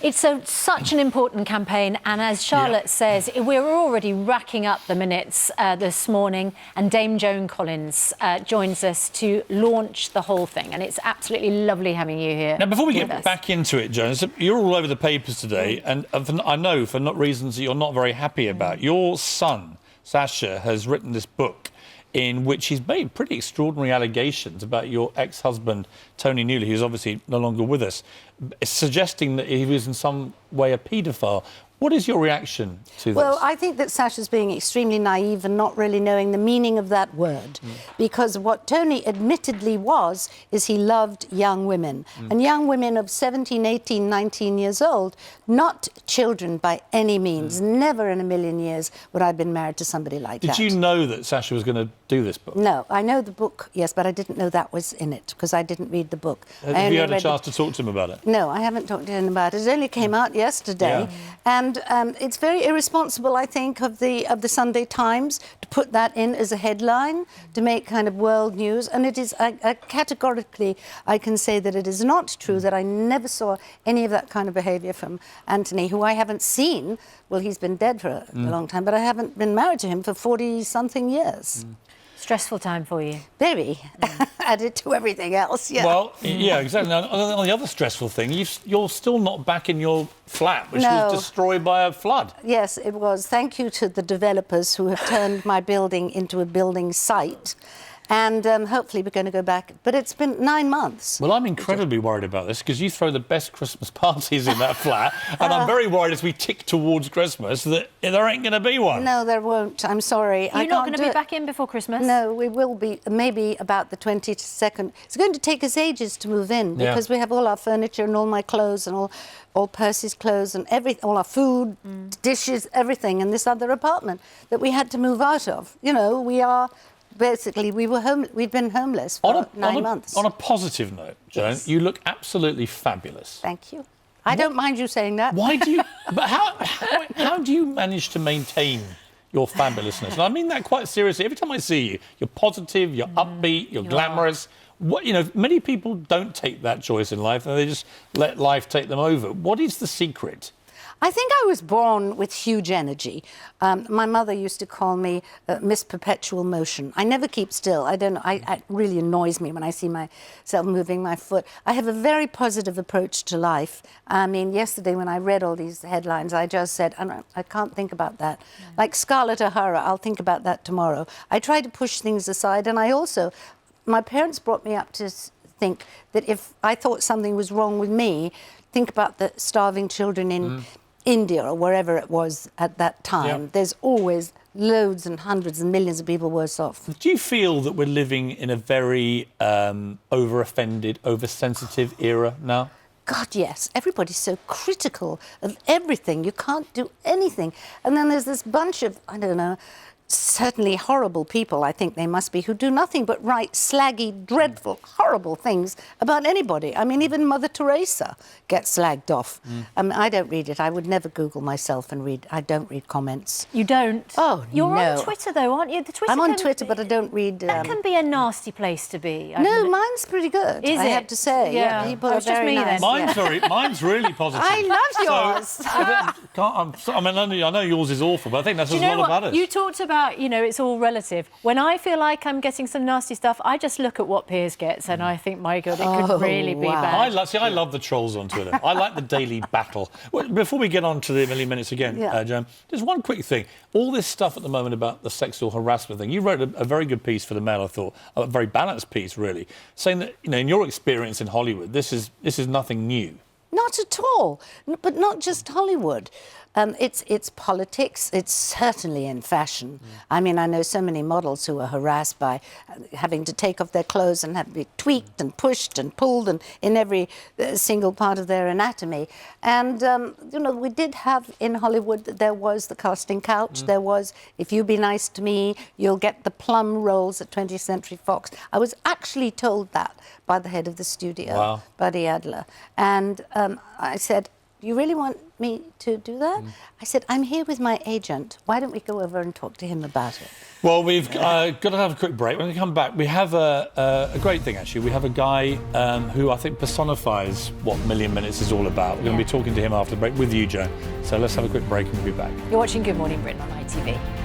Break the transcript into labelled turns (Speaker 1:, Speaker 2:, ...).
Speaker 1: It's such an important campaign, and as Charlotte says, we're already racking up the minutes this morning, and Dame Joan Collins joins us to launch the whole thing, and it's absolutely lovely having you here.
Speaker 2: Now, before we get back into it, Joan, you're all over the papers today, and I know for reasons that you're not very happy about. Your son, Sasha, has written this book in which he's made pretty extraordinary allegations about your ex-husband, Tony Newley, who's obviously no longer with us, suggesting that he was in some way a paedophile. What is your reaction to this?
Speaker 3: Well, I think that Sasha's being extremely naive and not really knowing the meaning of that word. Because what Tony admittedly was, is he loved young women. And young women of 17, 18, 19 years old, not children by any means. Never in a million years would I have been married to somebody like that.
Speaker 2: Did you know that Sasha was going to do this book?
Speaker 3: No, I know the book, yes, but I didn't know that was in it, because I didn't read the book.
Speaker 2: Have you had a chance to talk to him about it?
Speaker 3: No, I haven't talked to him about it. It only came out yesterday. And it's very irresponsible, I think, of the Sunday Times to put that in as a headline, to make kind of world news. And it is, categorically, I can say that it is not true, that I never saw any of that kind of behaviour from Anthony, who I haven't seen. Well, he's been dead for a long time, but I haven't been married to him for 40-something years.
Speaker 1: Stressful time for you.
Speaker 3: Very. Added to everything else, yeah.
Speaker 2: Well, yeah, exactly. Now, on the other stressful thing, you're still not back in your flat, which was destroyed by a flood.
Speaker 3: Yes, it was. Thank you to the developers who have turned my building into a building site. And hopefully we're going to go back. But it's been 9 months.
Speaker 2: Well, I'm incredibly worried about this, because you throw the best Christmas parties in that flat, and I'm very worried as we tick towards Christmas that there ain't going to be one.
Speaker 3: No, there won't. I'm sorry.
Speaker 1: You're not going to be back in before Christmas?
Speaker 3: No, we will be maybe about the 22nd. It's going to take us ages to move in, because we have all our furniture and all my clothes and all Percy's clothes and all our food, dishes, everything in this other apartment that we had to move out of. You know, we are... Basically, we'd been homeless for 9 months.
Speaker 2: On a positive note, Joan, you look absolutely fabulous.
Speaker 3: Thank you. I don't mind you saying that.
Speaker 2: Why do you... But how do you manage to maintain your fabulousness? And I mean that quite seriously. Every time I see you, you're positive, you're upbeat, you're glamorous. Many people don't take that choice in life, and they just let life take them over. What is the secret?
Speaker 3: I think I was born with huge energy. My mother used to call me Miss Perpetual Motion. I never keep still. I don't know. It really annoys me when I see myself moving my foot. I have a very positive approach to life. I mean, yesterday when I read all these headlines, I just said, I can't think about that. Like Scarlett O'Hara, I'll think about that tomorrow. I try to push things aside, and my parents brought me up to think that if I thought something was wrong with me, think about the starving children in India or wherever it was at that time. There's always loads and hundreds and millions of people worse off.
Speaker 2: Do you feel that we're living in a very over-offended, oversensitive era now?
Speaker 3: God, yes. Everybody's so critical of everything. You can't do anything. And then there's this bunch of, I don't know, certainly horrible people, I think they must be, who do nothing but write slaggy, dreadful, horrible things about anybody. I mean, even Mother Teresa gets slagged off. I don't read it. I would never Google myself and read. I don't read comments.
Speaker 1: You don't?
Speaker 3: Oh,
Speaker 1: You're on Twitter, though, aren't you?
Speaker 3: I'm on Twitter, but I don't read...
Speaker 1: That can be a nasty place to be.
Speaker 3: No, mine's pretty good, I have to say.
Speaker 1: Yeah,
Speaker 3: people are very nice.
Speaker 2: Mine's really positive.
Speaker 3: I love yours.
Speaker 2: I know yours is awful, but I think that's a lot about it.
Speaker 1: You talked about, it's all relative. When I feel like I'm getting some nasty stuff, I just look at what Piers gets and I think, my God, it could really be bad.
Speaker 2: I love the trolls on Twitter. I like the daily battle. Well, before we get on to the million minutes again, Joan, just one quick thing. All this stuff at the moment about the sexual harassment thing, you wrote a very good piece for the Mail, I thought, a very balanced piece, really, saying that, in your experience in Hollywood, this is nothing new.
Speaker 3: Not at all, but not just Hollywood. It's politics. It's certainly in fashion. I mean, I know so many models who are harassed by having to take off their clothes and have to be tweaked and pushed and pulled and in every single part of their anatomy. And, we did have in Hollywood, there was the casting couch. There was, if you be nice to me, you'll get the plum roles at 20th Century Fox. I was actually told that by the head of the studio, Buddy Adler. And I said, you really want me to do that? I said, I'm here with my agent. Why don't we go over and talk to him about it?
Speaker 2: Well, we've got to have a quick break. When we come back, we have a great thing, actually. We have a guy who I think personifies what Million Minutes is all about. We're going to be talking to him after the break with you, Joan. So let's have a quick break and we'll be back.
Speaker 1: You're watching Good Morning Britain on ITV.